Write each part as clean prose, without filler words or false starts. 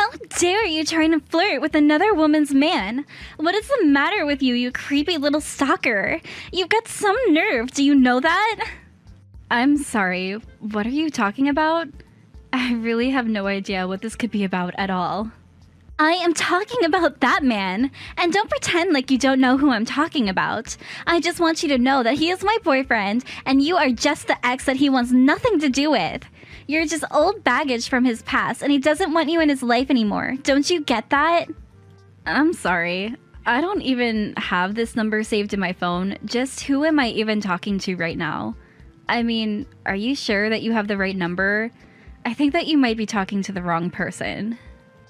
How dare you trying to flirt with another woman's man? What is the matter with you, you creepy little stalker? You've got some nerve, do you know that? I'm sorry, what are you talking about? I really have no idea what this could be about at all. I am talking about that man, and don't pretend like you don't know who I'm talking about. I just want you to know that he is my boyfriend, and you are just the ex that he wants nothing to do with. You're just old baggage from his past, and he doesn't want you in his life anymore. Don't you get that? I'm sorry. I don't even have this number saved in my phone. Just who am I even talking to right now? I mean, are you sure that you have the right number? I think that you might be talking to the wrong person.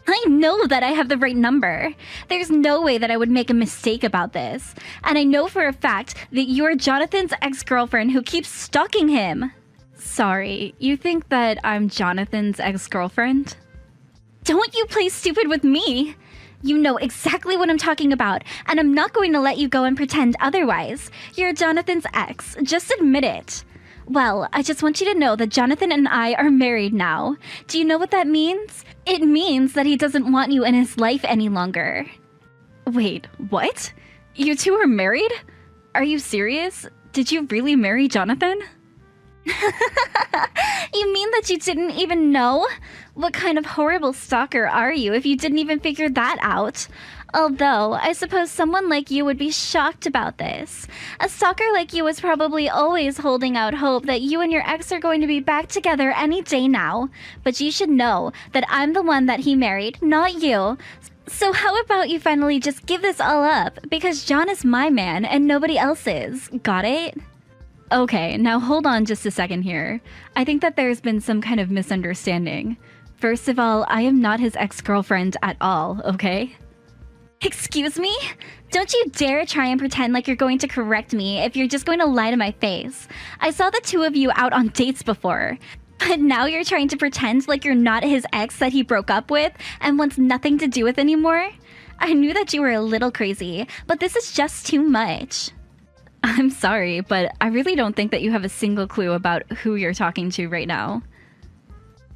I know that I have the right number. There's no way that I would make a mistake about this. And I know for a fact that you're Jonathan's ex-girlfriend who keeps stalking him. Sorry, you think that I'm Jonathan's ex-girlfriend? Don't you play stupid with me! You know exactly what I'm talking about, and I'm not going to let you go and pretend otherwise. You're Jonathan's ex. Just admit it. Well, I just want you to know that Jonathan and I are married now. Do you know what that means? It means that he doesn't want you in his life any longer. Wait, what? You two are married? Are you serious? Did you really marry Jonathan? You mean that you didn't even know? What kind of horrible stalker are you if you didn't even figure that out? Although, I suppose someone like you would be shocked about this. A stalker like you is probably always holding out hope that you and your ex are going to be back together any day now. But you should know that I'm the one that he married, not you. So how about you finally just give this all up? Because John is my man and nobody else's. Got it? Okay, now hold on just a second here. I think that there's been some kind of misunderstanding. First of all, I am not his ex-girlfriend at all, okay? Excuse me? Don't you dare try and pretend like you're going to correct me if you're just going to lie to my face. I saw the two of you out on dates before. But now you're trying to pretend like you're not his ex that he broke up with and wants nothing to do with anymore? I knew that you were a little crazy, but this is just too much. I'm sorry, but I really don't think that you have a single clue about who you're talking to right now.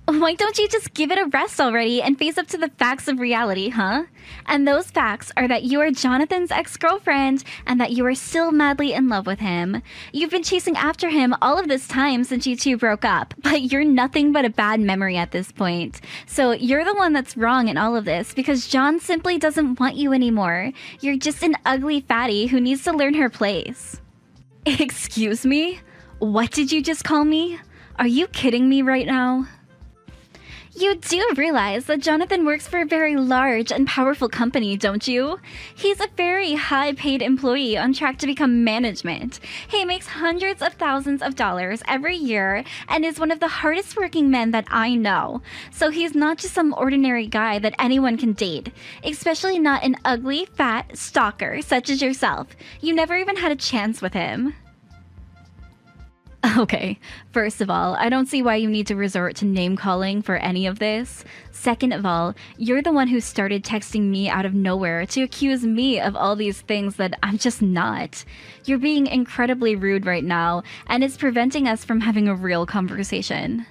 Why don't you just give it a rest already and face up to the facts of reality, huh? And those facts are that you are Jonathan's ex-girlfriend and that you are still madly in love with him. You've been chasing after him all of this time since you two broke up, but you're nothing but a bad memory at this point. So you're the one that's wrong in all of this because John simply doesn't want you anymore. You're just an ugly fatty who needs to learn her place. Excuse me? What did you just call me? Are you kidding me right now? You do realize that Jonathan works for a very large and powerful company, don't you? He's a very high-paid employee on track to become management. He makes hundreds of thousands of dollars every year and is one of the hardest-working men that I know. So he's not just some ordinary guy that anyone can date, especially not an ugly, fat stalker such as yourself. You never even had a chance with him. Okay, first of all, I don't see why you need to resort to name-calling for any of this. Second of all, you're the one who started texting me out of nowhere to accuse me of all these things that I'm just not. You're being incredibly rude right now, and it's preventing us from having a real conversation.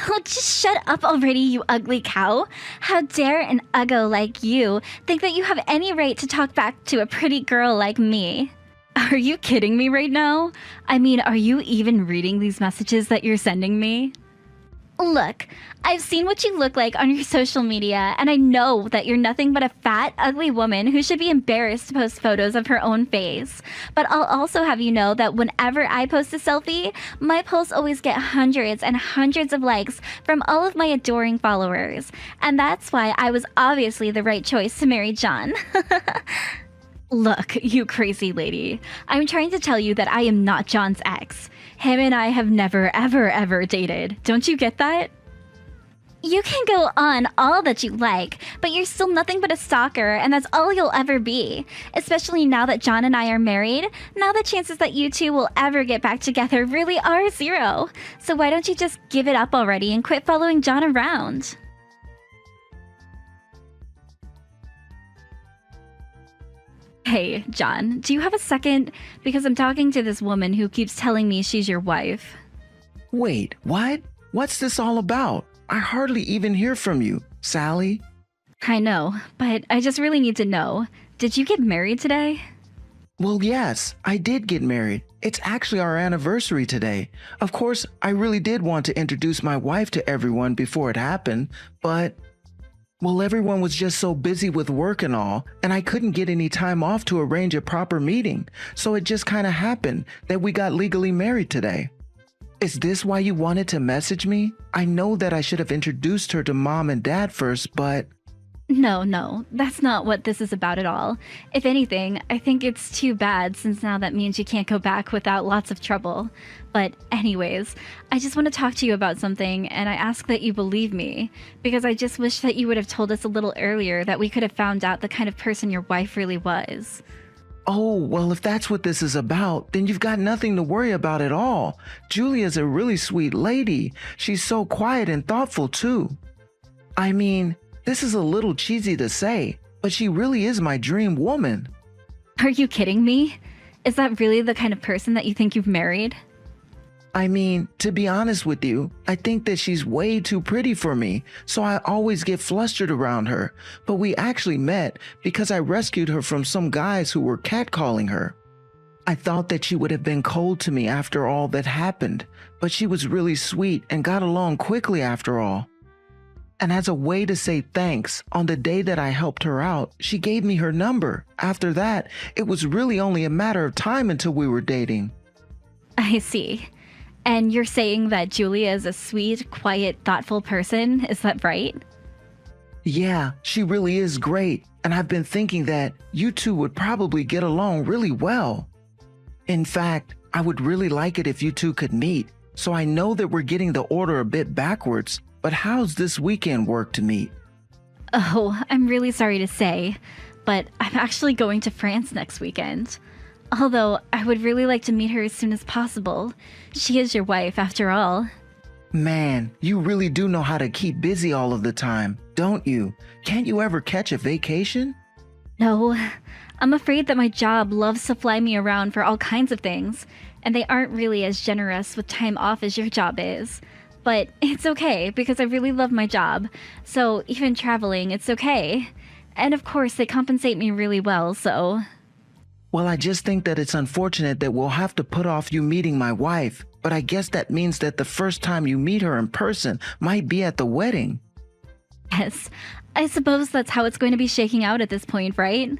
Oh, just shut up already, you ugly cow. How dare an uggo like you think that you have any right to talk back to a pretty girl like me? Are you kidding me right now? I mean, are you even reading these messages that you're sending me? Look, I've seen what you look like on your social media, and I know that you're nothing but a fat, ugly woman who should be embarrassed to post photos of her own face. But I'll also have you know that whenever I post a selfie, my posts always get hundreds and hundreds of likes from all of my adoring followers. And that's why I was obviously the right choice to marry John. Look, you crazy lady. I'm trying to tell you that I am not John's ex. Him and I have never, ever dated. Don't you get that? You can go on all that you like, but you're still nothing but a stalker, and that's all you'll ever be. Especially now that John and I are married, now the chances that you two will ever get back together really are zero. So why don't you just give it up already and quit following John around? Hey, John, do you have a second? Because I'm talking to this woman who keeps telling me she's your wife. Wait, what? What's this all about? I hardly even hear from you, Sally. I know, but I just really need to know. Did you get married today? Well, yes, I did get married. It's actually our anniversary today. Of course, I really did want to introduce my wife to everyone before it happened, but well, everyone was just so busy with work and all, and I couldn't get any time off to arrange a proper meeting. So it just kind of happened that we got legally married today. Is this why you wanted to message me? I know that I should have introduced her to mom and dad first, but No, that's not what this is about at all. If anything, I think it's too bad since now that means you can't go back without lots of trouble. But anyways, I just want to talk to you about something and I ask that you believe me because I just wish that you would have told us a little earlier that we could have found out the kind of person your wife really was. oh, well, if that's what this is about, then you've got nothing to worry about at all. Julia's a really sweet lady. She's so quiet and thoughtful too. I mean, this is a little cheesy to say, but she really is my dream woman. Are you kidding me? Is that really the kind of person that you think you've married? I mean, to be honest with you, I think that she's way too pretty for me, so I always get flustered around her. But we actually met because I rescued her from some guys who were catcalling her. I thought that she would have been cold to me after all that happened, but she was really sweet and got along quickly after all. And as a way to say thanks, on the day that I helped her out, she gave me her number. After that, it was really only a matter of time until we were dating. I see. And you're saying that Julia is a sweet, quiet, thoughtful person, is that right? Yeah, she really is great, and I've been thinking that you two would probably get along really well. In fact, I would really like it if you two could meet, so I know that we're getting the order a bit backwards, but how's this weekend work to meet? Oh, I'm really sorry to say, but I'm actually going to France next weekend. Although, I would really like to meet her as soon as possible. She is your wife, after all. Man, you really do know how to keep busy all of the time, don't you? Can't you ever catch a vacation? No, I'm afraid that my job loves to fly me around for all kinds of things, and they aren't really as generous with time off as your job is. But it's okay, because I really love my job, so even traveling, it's okay. And of course, they compensate me really well, so... Well, I just think that it's unfortunate that we'll have to put off you meeting my wife, but I guess that means that the first time you meet her in person might be at the wedding. Yes, I suppose that's how it's going to be shaking out at this point, right?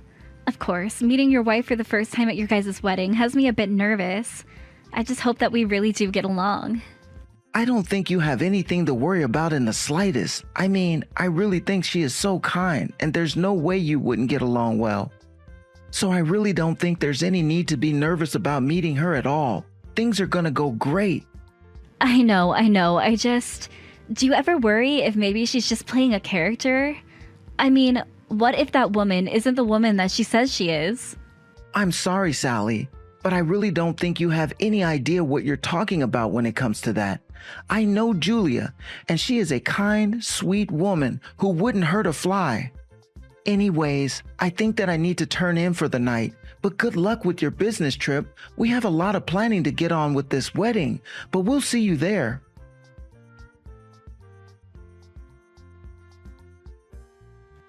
Of course, meeting your wife for the first time at your guys' wedding has me a bit nervous. I just hope that we really do get along. I don't think you have anything to worry about in the slightest. I mean, I really think she is so kind, and there's no way you wouldn't get along well. So I really don't think there's any need to be nervous about meeting her at all. Things are gonna go great. I know, do you ever worry if maybe she's just playing a character? I mean, what if that woman isn't the woman that she says she is? I'm sorry, Sally, but I really don't think you have any idea what you're talking about when it comes to that. I know Julia, and she is a kind, sweet woman who wouldn't hurt a fly. Anyways, I think that I need to turn in for the night, but good luck with your business trip. We have a lot of planning to get on with this wedding, but we'll see you there.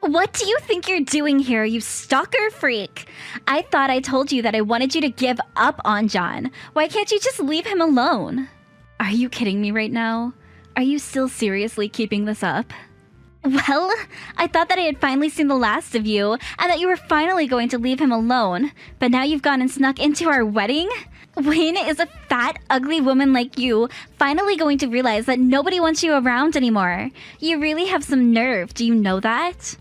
What do you think you're doing here, you stalker freak? I thought I told you that I wanted you to give up on John. Why can't you just leave him alone? Are you kidding me right now? Are you still seriously keeping this up? Well, I thought that I had finally seen the last of you, and that you were finally going to leave him alone. But now you've gone and snuck into our wedding? When is a fat, ugly woman like you finally going to realize that nobody wants you around anymore? You really have some nerve, do you know that?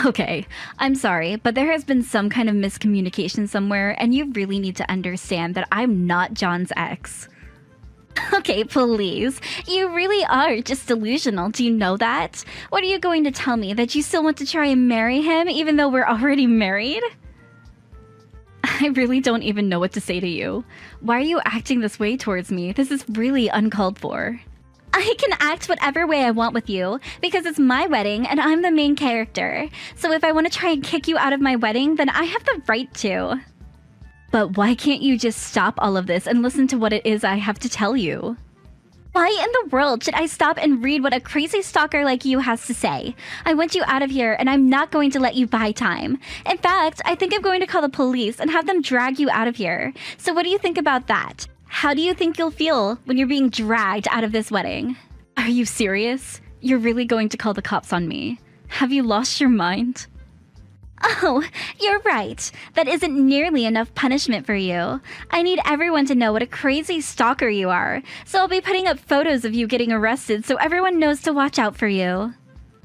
Okay, I'm sorry, but there has been some kind of miscommunication somewhere, and you really need to understand that I'm not John's ex. Okay, please. You really are just delusional, do you know that? What are you going to tell me, that you still want to try and marry him even though we're already married? I really don't even know what to say to you. Why are you acting this way towards me? This is really uncalled for. I can act whatever way I want with you, because it's my wedding and I'm the main character. So if I want to try and kick you out of my wedding, then I have the right to. But why can't you just stop all of this and listen to what it is I have to tell you? Why in the world should I stop and read what a crazy stalker like you has to say? I want you out of here, and I'm not going to let you buy time. In fact, I think I'm going to call the police and have them drag you out of here. So what do you think about that? How do you think you'll feel when you're being dragged out of this wedding? Are you serious? You're really going to call the cops on me? Have you lost your mind? Oh, you're right. That isn't nearly enough punishment for you. I need everyone to know what a crazy stalker you are, so I'll be putting up photos of you getting arrested so everyone knows to watch out for you.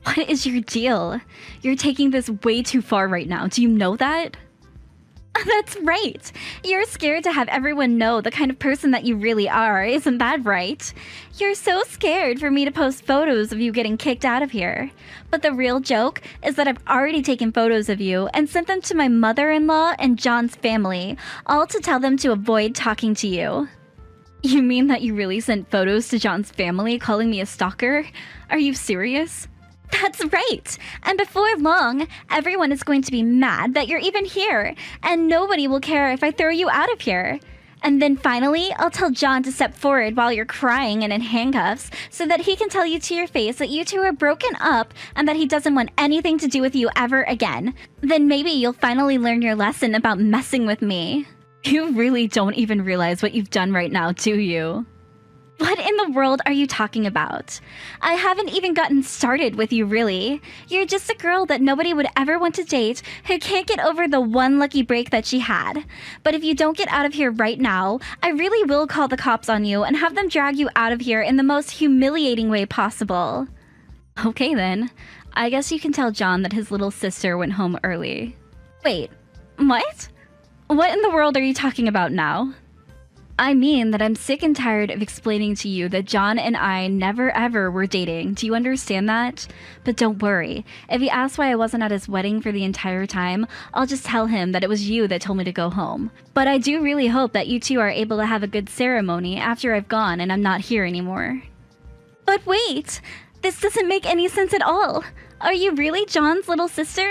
What is your deal? You're taking this way too far right now. Do you know that? That's right. You're scared to have everyone know the kind of person that you really are, isn't that right? You're so scared for me to post photos of you getting kicked out of here. But the real joke is that I've already taken photos of you and sent them to my mother-in-law and John's family, all to tell them to avoid talking to you. You mean that you really sent photos to John's family calling me a stalker? Are you serious? That's right! And before long, everyone is going to be mad that you're even here, and nobody will care if I throw you out of here. And then finally, I'll tell John to step forward while you're crying and in handcuffs, so that he can tell you to your face that you two are broken up and that he doesn't want anything to do with you ever again. Then maybe you'll finally learn your lesson about messing with me. You really don't even realize what you've done right now, do you? What in the world are you talking about? I haven't even gotten started with you, really. You're just a girl that nobody would ever want to date who can't get over the one lucky break that she had. But if you don't get out of here right now, I really will call the cops on you and have them drag you out of here in the most humiliating way possible. Okay then. I guess you can tell John that his little sister went home early. Wait, what? What in the world are you talking about now? I mean that I'm sick and tired of explaining to you that John and I never ever were dating. Do you understand that? But don't worry. If he asks why I wasn't at his wedding for the entire time, I'll just tell him that it was you that told me to go home. But I do really hope that you two are able to have a good ceremony after I've gone and I'm not here anymore. But wait! This doesn't make any sense at all. Are you really John's little sister?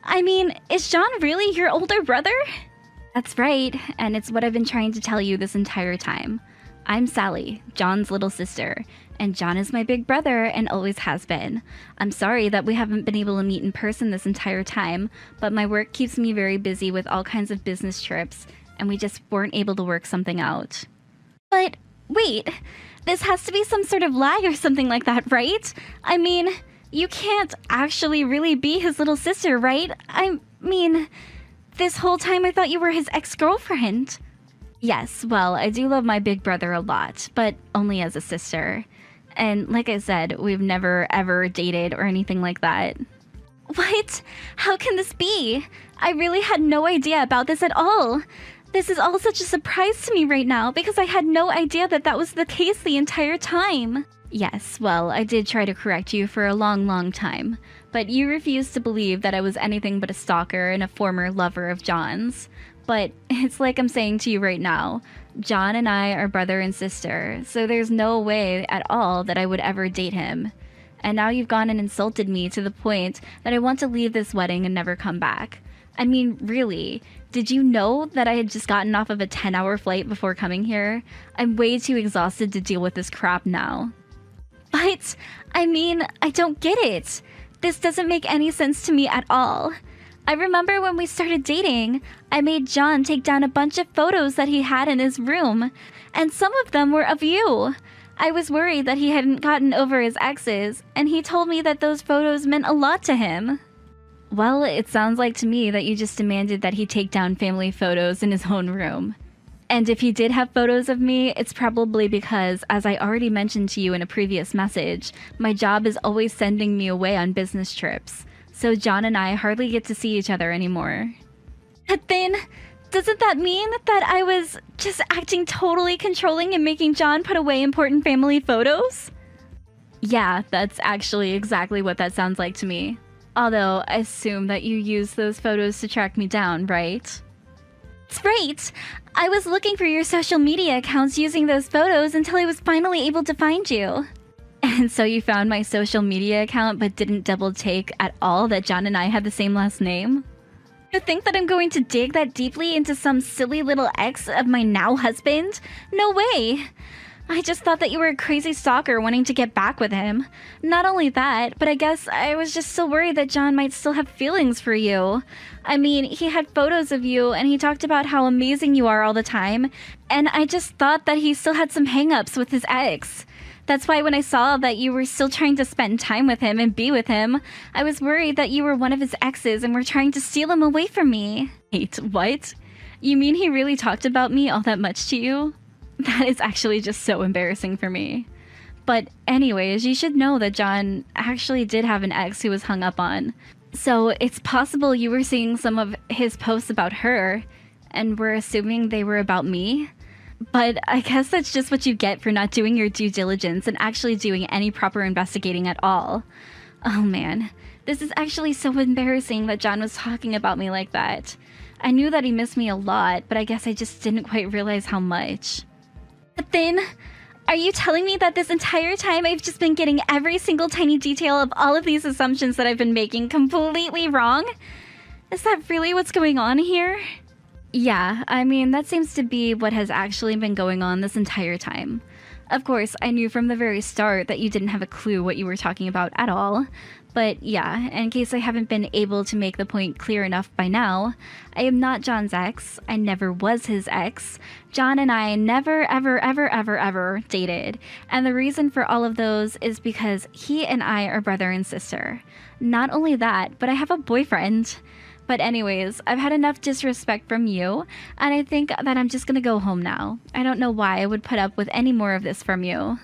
I mean, is John really your older brother? That's right, and it's what I've been trying to tell you this entire time. I'm Sally, John's little sister, and John is my big brother and always has been. I'm sorry that we haven't been able to meet in person this entire time, but my work keeps me very busy with all kinds of business trips, and we just weren't able to work something out. But wait, this has to be some sort of lie or something like that, right? I mean, you can't actually really be his little sister, right? I mean, this whole time I thought you were his ex-girlfriend. Yes, well, I do love my big brother a lot, but only as a sister. And like I said, we've never ever dated or anything like that. What? How can this be? I really had no idea about this at all. This is all such a surprise to me right now because I had no idea that that was the case the entire time. Yes, well, I did try to correct you for a long time, but you refused to believe that I was anything but a stalker and a former lover of John's. But it's like I'm saying to you right now, John and I are brother and sister, so there's no way at all that I would ever date him. And now you've gone and insulted me to the point that I want to leave this wedding and never come back. I mean, really, did you know that I had just gotten off of a 10-hour flight before coming here? I'm way too exhausted to deal with this crap now. But, I mean, I don't get it. This doesn't make any sense to me at all. I remember when we started dating, I made John take down a bunch of photos that he had in his room, and some of them were of you. I was worried that he hadn't gotten over his exes, and he told me that those photos meant a lot to him. Well, it sounds like to me that you just demanded that he take down family photos in his own room. And if he did have photos of me, it's probably because, as I already mentioned to you in a previous message, my job is always sending me away on business trips. So John and I hardly get to see each other anymore. But then, doesn't that mean that I was just acting totally controlling and making John put away important family photos? Yeah, that's actually exactly what that sounds like to me. Although, I assume that you used those photos to track me down, right? That's right! I was looking for your social media accounts using those photos until I was finally able to find you. And so you found my social media account but didn't double take at all that John and I had the same last name? You think that I'm going to dig that deeply into some silly little ex of my now husband? No way! I just thought that you were a crazy stalker wanting to get back with him. Not only that, but I guess I was just so worried that John might still have feelings for you. I mean, he had photos of you and he talked about how amazing you are all the time, and I just thought that he still had some hang-ups with his ex. That's why when I saw that you were still trying to spend time with him and be with him, I was worried that you were one of his exes and were trying to steal him away from me. Wait, what? You mean he really talked about me all that much to you? That is actually just so embarrassing for me. But anyways, you should know that John actually did have an ex who was hung up on. So it's possible you were seeing some of his posts about her, and were assuming they were about me? But I guess that's just what you get for not doing your due diligence and actually doing any proper investigating at all. Oh man, this is actually so embarrassing that John was talking about me like that. I knew that he missed me a lot, but I guess I just didn't quite realize how much. But then, are you telling me that this entire time I've just been getting every single tiny detail of all of these assumptions that I've been making completely wrong? Is that really what's going on here? Yeah, I mean, that seems to be what has actually been going on this entire time. Of course, I knew from the very start that you didn't have a clue what you were talking about at all. But yeah, in case I haven't been able to make the point clear enough by now, I am not John's ex. I never was his ex. John and I never, ever dated. And the reason for all of those is because he and I are brother and sister. Not only that, but I have a boyfriend. But anyways, I've had enough disrespect from you, and I think that I'm just gonna go home now. I don't know why I would put up with any more of this from you.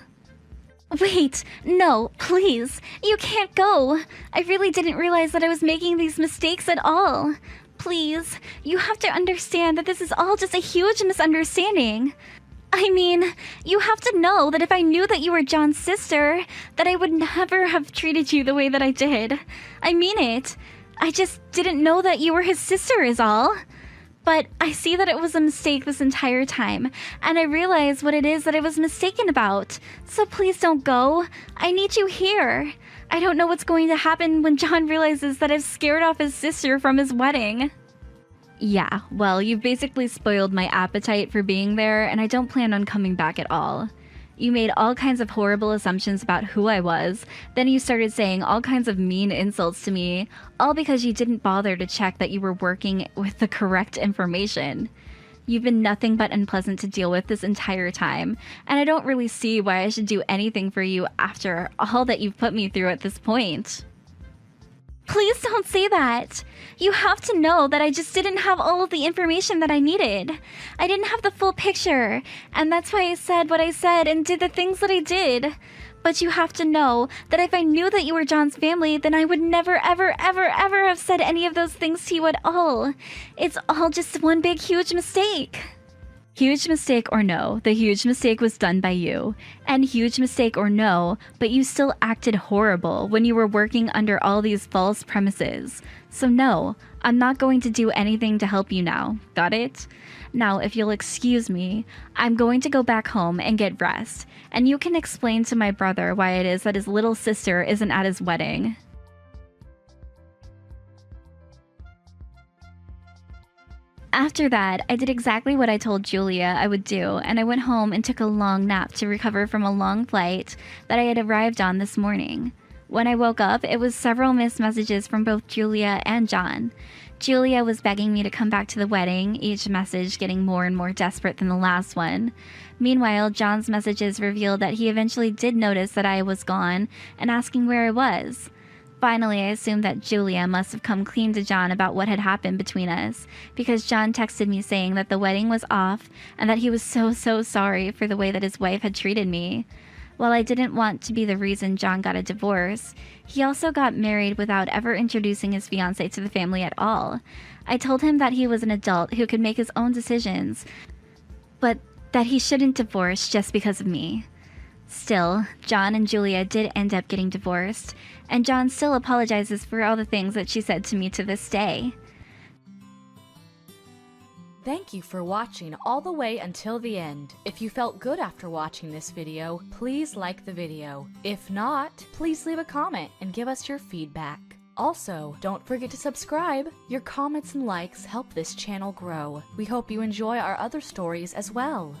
Wait, no, please. You can't go. I really didn't realize that I was making these mistakes at all. Please, you have to understand that this is all just a huge misunderstanding. I mean, you have to know that if I knew that you were John's sister, that I would never have treated you the way that I did. I mean it. I just didn't know that you were his sister is all. But I see that it was a mistake this entire time, and I realize what it is that I was mistaken about. So please don't go. I need you here. I don't know what's going to happen when John realizes that I've scared off his sister from his wedding. Yeah, well, you've basically spoiled my appetite for being there, and I don't plan on coming back at all. You made all kinds of horrible assumptions about who I was, then you started saying all kinds of mean insults to me, all because you didn't bother to check that you were working with the correct information. You've been nothing but unpleasant to deal with this entire time, and I don't really see why I should do anything for you after all that you've put me through at this point. Please don't say that. You have to know that I just didn't have all of the information that I needed. I didn't have the full picture, and that's why I said what I said and did the things that I did. But you have to know that if I knew that you were John's family, then I would never, ever have said any of those things to you at all. It's all just one big, huge mistake. Huge mistake or no, the huge mistake was done by you. And huge mistake or no, but you still acted horrible when you were working under all these false premises. So no, I'm not going to do anything to help you now. Got it? Now, if you'll excuse me, I'm going to go back home and get rest. And you can explain to my brother why it is that his little sister isn't at his wedding. After that, I did exactly what I told Julia I would do, and I went home and took a long nap to recover from a long flight that I had arrived on this morning. When I woke up, it was several missed messages from both Julia and John. Julia was begging me to come back to the wedding, each message getting more and more desperate than the last one. Meanwhile, John's messages revealed that he eventually did notice that I was gone and asking where I was. Finally, I assumed that Julia must have come clean to John about what had happened between us, because John texted me saying that the wedding was off and that he was so sorry for the way that his wife had treated me. While I didn't want to be the reason John got a divorce, he also got married without ever introducing his fiancée to the family at all. I told him that he was an adult who could make his own decisions, but that he shouldn't divorce just because of me. Still, John and Julia did end up getting divorced, and John still apologizes for all the things that she said to me to this day. Thank you for watching all the way until the end. If you felt good after watching this video, please like the video. If not, please leave a comment and give us your feedback. Also, don't forget to subscribe. Your comments and likes help this channel grow. We hope you enjoy our other stories as well.